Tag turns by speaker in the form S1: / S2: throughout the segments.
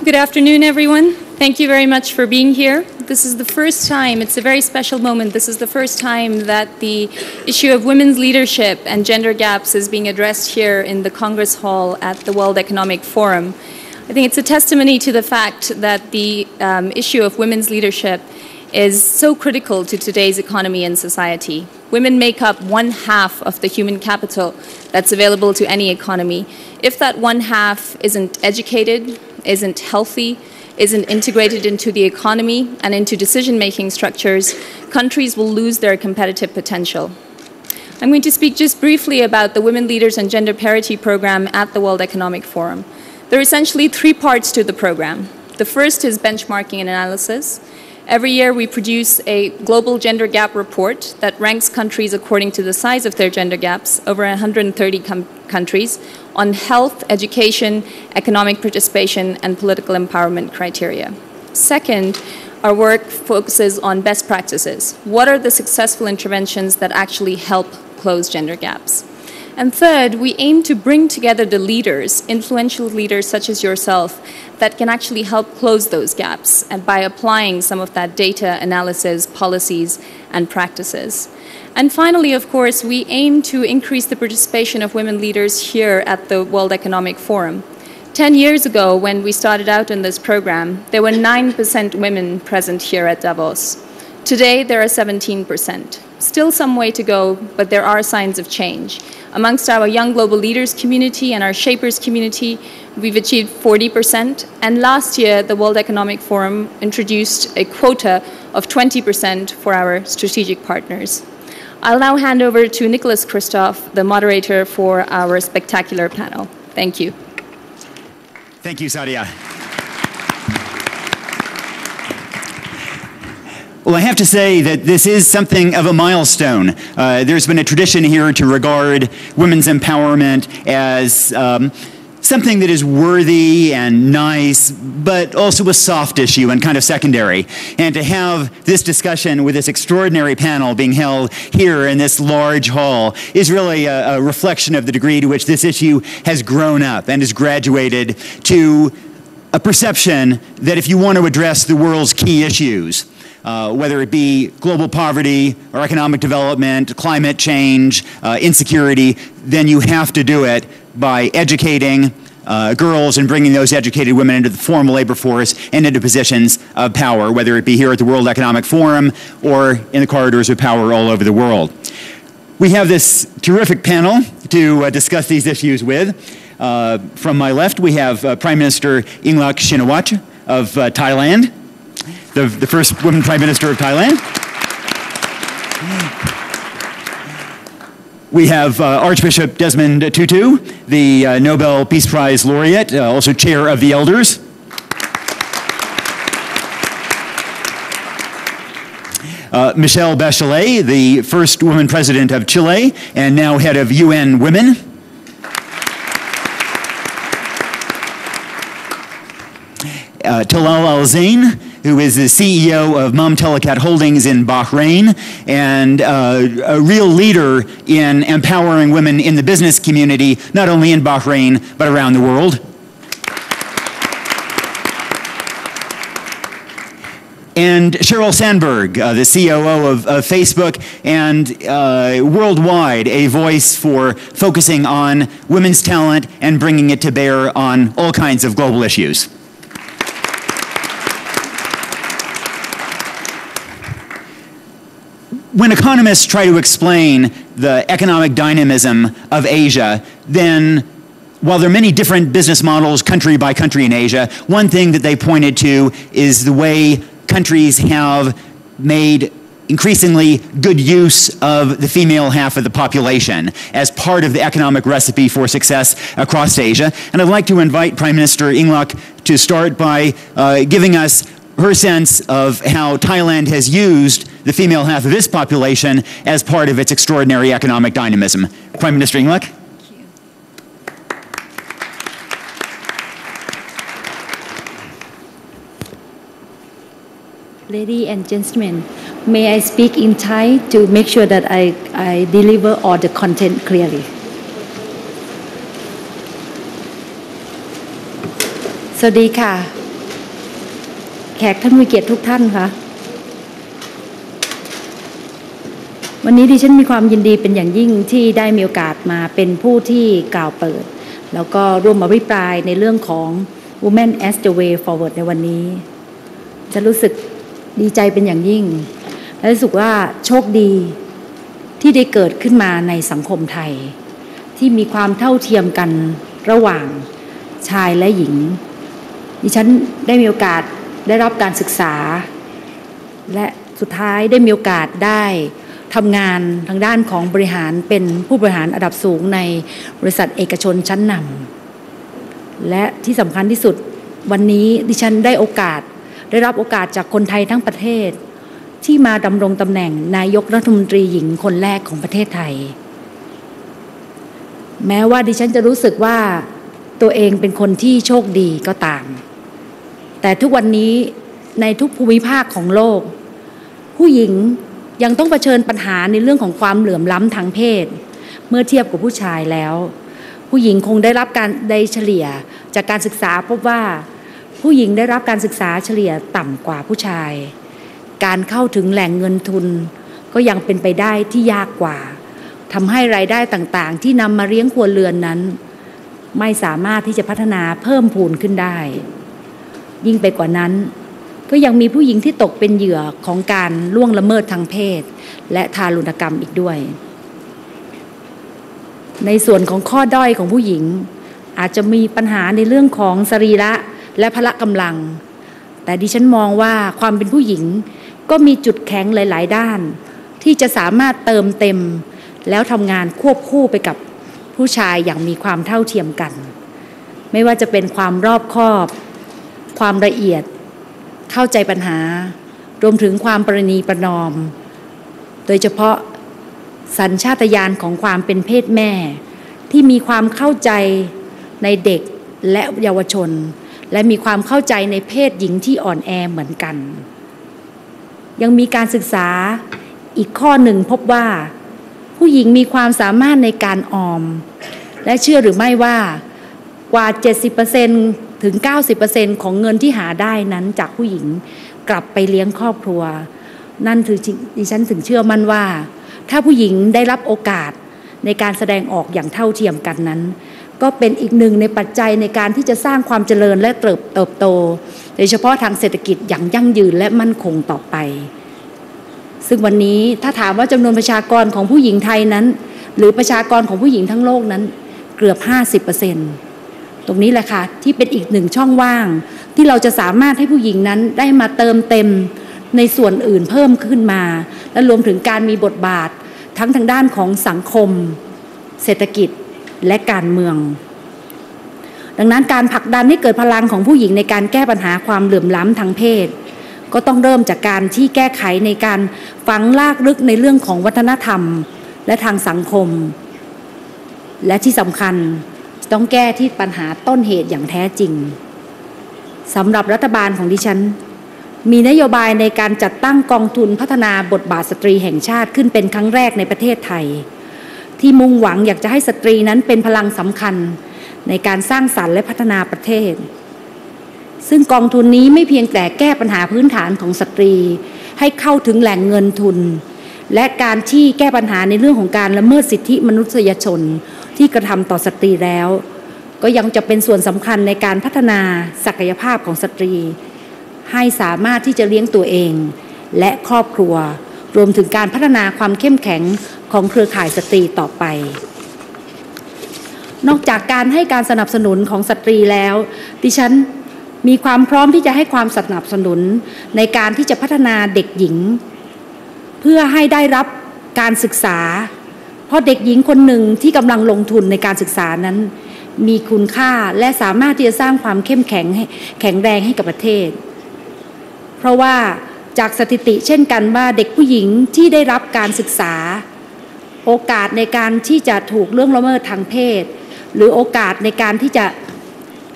S1: Good afternoon, everyone. Thank you very much for being here. This is the first time, it's a very special moment, this is the first time that the issue of women's leadership and gender gaps is being addressed here in the Congress Hall at the World Economic Forum. I think it's a testimony to the fact that the issue of women's leadership is so critical to today's economy and society. Women make up 1/2 of the human capital that's available to any economy. If that 1/2 isn't educated, isn't healthy, isn't integrated into the economy and into decision-making structures, countries will lose their competitive potential. I'm going to speak just briefly about the Women Leaders and Gender Parity program at the World Economic Forum. There are essentially 3 parts to the program. The first is benchmarking and analysis. Every year we produce a global gender gap report that ranks countries according to the size of their gender gaps, over 130 countries, on health, education, economic participation, and political empowerment criteria. Second, our work focuses on best practices. What are the successful interventions that actually help close gender gaps? And third, we aim to bring together the leaders, influential leaders such as yourself, that can actually help close those gaps and by applying some of that data analysis, policies, and practices. And finally, of course, we aim to increase the participation of women leaders here at the World Economic Forum. 10 years ago, when we started out in this program, there were 9% women present here at Davos. Today, there are 17%. Still some way to go, but there are signs of change. Amongst our young global leaders community and our shapers community, we've achieved 40%. And last year, the World Economic Forum introduced a quota of 20% for our strategic partners. I'll now hand over to Nicholas Kristof, the moderator for our spectacular panel. Thank you.
S2: Thank you, Sadia. Well, I have to say that this is something of a milestone. There's been a tradition here to regard women's empowerment as something that is worthy and nice, but also a soft issue and kind of secondary. And to have this discussion with this extraordinary panel being held here in this large hall is really a reflection of the degree to which this issue has grown up and has graduated to a perception that if you want to address the world's key issues, whether it be global poverty or economic development, climate change, insecurity, then you have to do it by educating girls and bringing those educated women into the formal labor force and into positions of power, whether it be here at the World Economic Forum or in the corridors of power all over the world. We have this terrific panel to discuss these issues with. From my left, we have Prime Minister Yingluck Shinawatra of Thailand. The first woman Prime Minister of Thailand. We have Archbishop Desmond Tutu, the Nobel Peace Prize laureate, also chair of the Elders. Michelle Bachelet, the first woman president of Chile and now head of UN Women. Talal Al-Zain, who is the CEO of Mumtalakat Holdings in Bahrain and a real leader in empowering women in the business community, not only in Bahrain, but around the world. And Sheryl Sandberg, the COO of Facebook, and worldwide a voice for focusing on women's talent and bringing it to bear on all kinds of global issues. When economists try to explain the economic dynamism of Asia, then while there are many different business models country by country in Asia, one thing that they pointed to is the way countries have made increasingly good use of the female half of the population as part of the economic recipe for success across Asia. And I'd like to invite Prime Minister Yingluck to start by giving us her sense of how Thailand has used the female half of its population as part of its extraordinary economic dynamism. Prime Minister Yingluck.
S3: Ladies and gentlemen, may I speak in Thai to make sure that I deliver all the content clearly? สวัสดีค่ะ กท่านผู้เกียรติทุกท่านค่ะวันนี้ดิฉันมีความยินดีเป็นอย่างยิ่งที่ได้มีโอกาสมาเป็นผู้ที่กล่าวเปิดแล้วก็ร่วมอภิปรายในเรื่องของ Women as the Way Forward ในวันนี้จะรู้สึกดีใจเป็นอย่างยิ่งและรู้สึกว่าโชคดีที่ได้เกิดขึ้นมาในสังคมไทยที่มีความเท่าเทียมกันระหว่างชายและหญิงดิฉันได้มีโอกาสได้รับการศึกษาและสุดท้ายได้มีโอกาสได้ทำงานทางด้านของบริหารเป็นผู้บริหารระดับสูงในบริษัทเอกชนชั้นนำและที่สำคัญที่สุดวันนี้ดิฉันได้รับโอกาสจากคนไทยทั้งประเทศที่มาดำรงตำแหน่งนายกรัฐมนตรีหญิงคนแรกของประเทศไทยแม้ว่าดิฉันจะรู้สึกว่าตัวเองเป็นคนที่โชคดีก็ตามแต่ทุกวันนี้ในทุกภูมิภาคของโลกผู้หญิงยังต้องเผชิญปัญหาในเรื่องของความเหลื่อมล้ำทางเพศเมื่อเทียบกับผู้ชายแล้วผู้หญิงคงได้รับการได้เฉลี่ยจากการศึกษาพบว่าผู้หญิงได้รับการศึกษาเฉลี่ยต่ำกว่าผู้ชายการเข้าถึงแหล่งเงินทุนก็ยังเป็นไปได้ที่ยากกว่าทำให้รายได้ต่างๆที่นำมาเลี้ยงครัวเรือนนั้นไม่สามารถที่จะพัฒนาเพิ่มพูนขึ้นได้ยิ่งไปกว่านั้นก็ยังมีผู้หญิงที่ตกเป็นเหยื่อของการล่วงละเมิดทางเพศและทารุณกรรมอีกด้วยในส่วนของข้อด้อยของผู้หญิงอาจจะมีปัญหาในเรื่องของสรีระและพละกำลังแต่ดิฉันมองว่าความเป็นผู้หญิงก็มีจุดแข็งหลายๆด้านที่จะสามารถเติมเต็มแล้วทำงานควบคู่ไปกับผู้ชายอย่างมีความเท่าเทียมกันไม่ว่าจะเป็นความรอบคอบความละเอียดเข้าใจปัญหารวมถึงความประนีประนอมโดยเฉพาะสัญชาตญาณของความเป็นเพศแม่ที่มีความเข้าใจในเด็กและเยาวชนและมีความเข้าใจในเพศหญิงที่อ่อนแอเหมือนกันยังมีการศึกษาอีกข้อหนึ่งพบว่าผู้หญิงมีความสามารถในการออมและเชื่อหรือไม่ว่ากว่า 70% ถึง 90% ของเงินที่หาได้นั้นจากผู้หญิงกลับไปเลี้ยงครอบครัวนั่นคือดิฉันถึงเชื่อมั่นว่าถ้าผู้หญิงได้รับโอกาสในการแสดงออกอย่างเท่าเทียมกันนั้นก็เป็นอีกหนึ่งในปัจจัยในการที่จะสร้างความเจริญและเติบโตโดยเฉพาะทางเศรษฐกิจอย่างยั่งยืนและมั่นคงต่อไปซึ่งวันนี้ถ้าถามว่าจำนวนประชากรของผู้หญิงไทยนั้นหรือประชากรของผู้หญิงทั้งโลกนั้นเกือบ 50% ตรงนี้แหละค่ะที่เป็นอีกหนึ่งช่องว่างที่เราจะสามารถให้ผู้หญิงนั้นได้มาเติมเต็มในส่วนอื่นเพิ่มขึ้นมาและรวมถึงการมีบทบาททั้งทางด้านของสังคมเศรษฐกิจและการเมืองดังนั้นการผลักดันให้เกิดพลังของผู้หญิงในการแก้ปัญหาความเหลื่อมล้ำทางเพศก็ต้องเริ่มจากการที่แก้ไขในการฝังรากลึกในเรื่องของวัฒนธรรมและทางสังคมและที่สำคัญต้องแก้ที่ปัญหาต้นเหตุอย่างแท้จริงสำหรับรัฐบาลของดิฉันมีนโยบายในการจัดตั้งกองทุนพัฒนาบทบาทสตรีแห่งชาติขึ้นเป็นครั้งแรกในประเทศไทยที่มุ่งหวังอยากจะให้สตรีนั้นเป็นพลังสำคัญในการสร้างสรรค์และพัฒนาประเทศซึ่งกองทุนนี้ไม่เพียงแต่แก้ปัญหาพื้นฐานของสตรีให้เข้าถึงแหล่งเงินทุนและการที่แก้ปัญหาในเรื่องของการละเมิดสิทธิมนุษยชนที่กระทำต่อสตรีแล้วก็ยังจะเป็นส่วนสำคัญในการพัฒนาศักยภาพของสตรีให้สามารถที่จะเลี้ยงตัวเองและครอบครัวรวมถึงการพัฒนาความเข้มแข็งของเครือข่ายสตรีต่อไปนอกจากการให้การสนับสนุนของสตรีแล้วดิฉันมีความพร้อมที่จะให้ความสนับสนุนในการที่จะพัฒนาเด็กหญิงเพื่อให้ได้รับการศึกษาเพราะเด็กหญิงคนหนึ่งที่กำลังลงทุนในการศึกษานั้นมีคุณค่าและสามารถที่จะสร้างความเข้มแข็งแรงให้กับประเทศเพราะว่าจากสถิติเช่นกันว่าเด็กผู้หญิงที่ได้รับการศึกษาโอกาสในการที่จะถูกล่วงละเมิดทางเพศหรือโอกาสในการที่จะ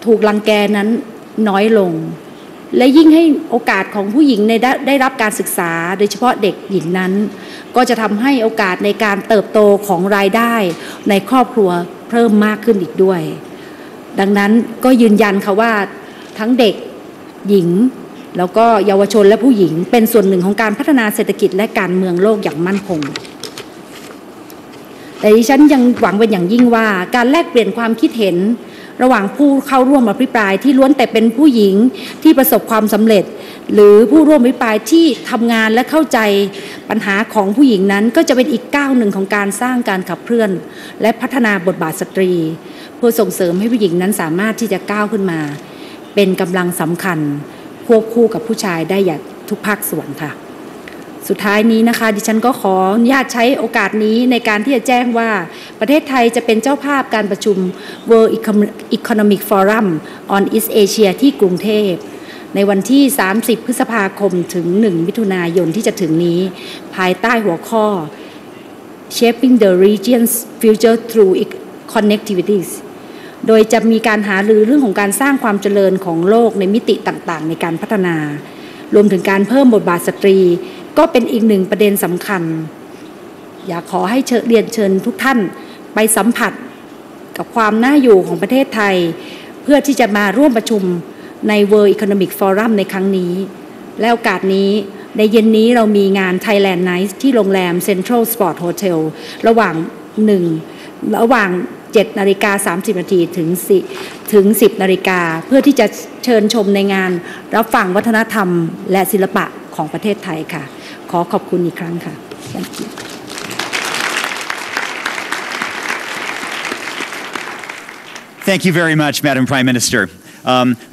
S3: ถูกรังแกนั้นน้อยลงและยิ่งให้โอกาสของผู้หญิงได้รับการศึกษาโดยเฉพาะเด็กหญิงนั้นก็จะทำให้โอกาสในการเติบโตของรายได้ในครอบครัวเพิ่มมากขึ้นอีกด้วยดังนั้นก็ยืนยันค่ะว่าทั้งเด็กหญิง แล้วก็เยาวชนและผู้หญิงเป็นส่วนหนึ่งของการพัฒนาเศรษฐกิจและการเมืองโลกอย่างมั่นคงแต่ดิฉันยังหวังเป็นอย่างยิ่งว่าการแลกเปลี่ยนความคิดเห็นระหว่างผู้เข้าร่วมอภิปรายที่ล้วนแต่เป็นผู้หญิงที่ประสบความสำเร็จหรือผู้ร่วมอภิปรายที่ทำงานและเข้าใจปัญหาของผู้หญิงนั้นก็จะเป็นอีกก้าวหนึ่งของการสร้างการขับเคลื่อนและพัฒนาบทบาทสตรีเพื่อส่งเสริมให้ผู้หญิงนั้นสามารถที่จะก้าวขึ้นมาเป็นกำลังสำคัญควบคู่กับผู้ชายได้อย่างทุกภาคส่วนค่ะสุดท้ายนี้นะคะดิฉันก็ขออนุญาตใช้โอกาสนี้ในการที่จะแจ้งว่าประเทศไทยจะเป็นเจ้าภาพการประชุม World Economic Forum on East Asia ที่กรุงเทพในวันที่30พฤษภาคมถึง1มิถุนายนที่จะถึงนี้ภายใต้หัวข้อ Shaping the Region's Future Through Connectivities โดยจะมีการหารือเรื่องของการสร้างความเจริญของโลกในมิติต่างๆในการพัฒนารวมถึงการเพิ่มบทบาทสตรีก็เป็นอีกหนึ่งประเด็นสำคัญอยากขอให้เรียนเชิญทุกท่านไปสัมผัสกับความน่าอยู่ของประเทศไทยเพื่อที่จะมาร่วมประชุมใน World Economic Forum ในครั้งนี้และโอกาสนี้ในเย็นนี้เรามีงาน Thailand Night ที่โรงแรม Central Sport Hotel ระหว่าง 7:30 น.ถึง 10 นาฬิกาเพื่อที่จะเชิญชมในงานรับฟังวัฒนธรรมและศิลปะของประเทศไทยค่ะขอขอบคุณอีกครั้งค่ะ Thank you.
S2: Thank you very much, Madam Prime Minister.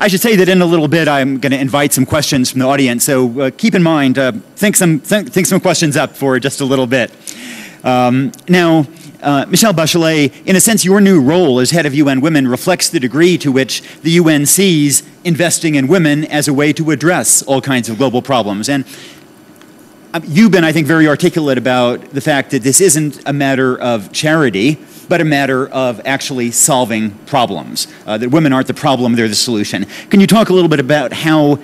S2: I should say that in a little bit I'm going to invite some questions from the audience, so keep in mind, think some questions up for just a little bit. Now, Michelle Bachelet, in a sense, your new role as head of UN Women reflects the degree to which the UN sees investing in women as a way to address all kinds of global problems. And you've been, I think, very articulate about the fact that this isn't a matter of charity, but a matter of actually solving problems. That women aren't the problem, they're the solution. Can you talk a little bit about how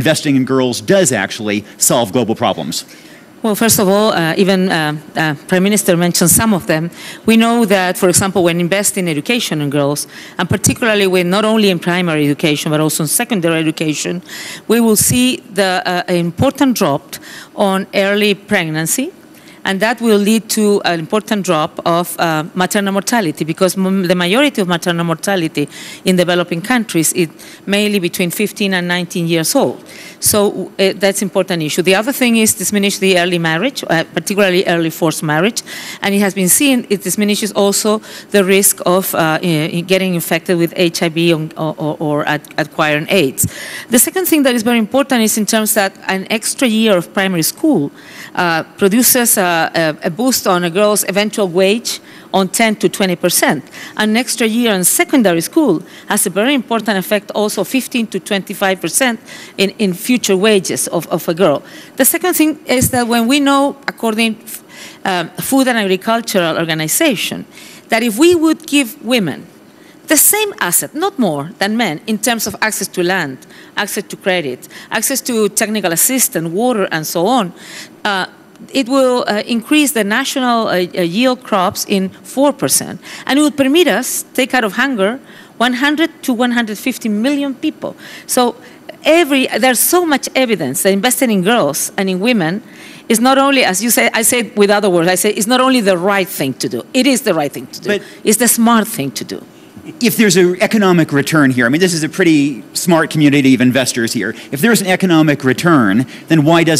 S2: investing in girls does actually solve global problems?
S4: Well, first of all, even Prime Minister mentioned some of them. We know that, for example, when investing in education in girls, and particularly when not only in primary education but also in secondary education, we will see the important drop on early pregnancy. And that will lead to an important drop of maternal mortality because the majority of maternal mortality in developing countries is mainly between 15 and 19 years old. So that's an important issue. The other thing is diminish the early marriage, particularly early forced marriage. And it has been seen it diminishes also the risk of getting infected with HIV or acquiring AIDS. The second thing that is very important is in terms that an extra year of primary school produces a boost on a girl's eventual wage on 10 to 20%. An extra year in secondary school has a very important effect, also 15 to 25% in future wages of a girl. The second thing is that when we know, according Food and Agricultural Organization, that if we would give women the same asset, not more than men, in terms of access to land, access to credit, access to technical assistance, water, and so on, it will increase the national yield crops in 4%. And it will permit us take out of hunger 100 to 150 million people. So there's so much evidence that investing in girls and in women is not only, as you say, I say it with other words, I say it's not only the right thing to do. It is the right thing to do. But it's the smart thing to do.
S2: If there's an economic return here, I mean, this is a pretty smart community of investors here. If there's an economic return, then why doesn't